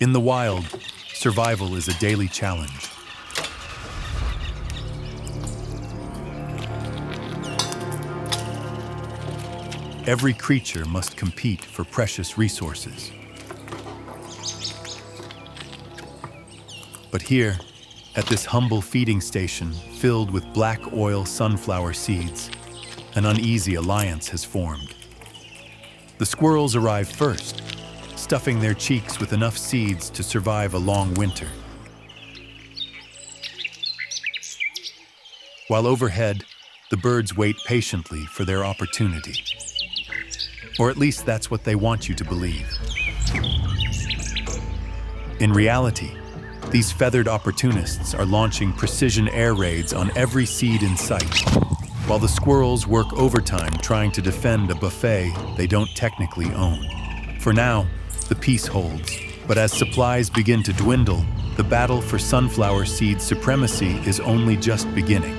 In the wild, survival is a daily challenge. Every creature must compete for precious resources. But here, at this humble feeding station filled with black oil sunflower seeds, an uneasy alliance has formed. The squirrels arrive first, stuffing their cheeks with enough seeds to survive a long winter. While overhead, the birds wait patiently for their opportunity. Or at least that's what they want you to believe. In reality, these feathered opportunists are launching precision air raids on every seed in sight, while the squirrels work overtime trying to defend a buffet they don't technically own. For now, the peace holds, but as supplies begin to dwindle, the battle for sunflower seed supremacy is only just beginning.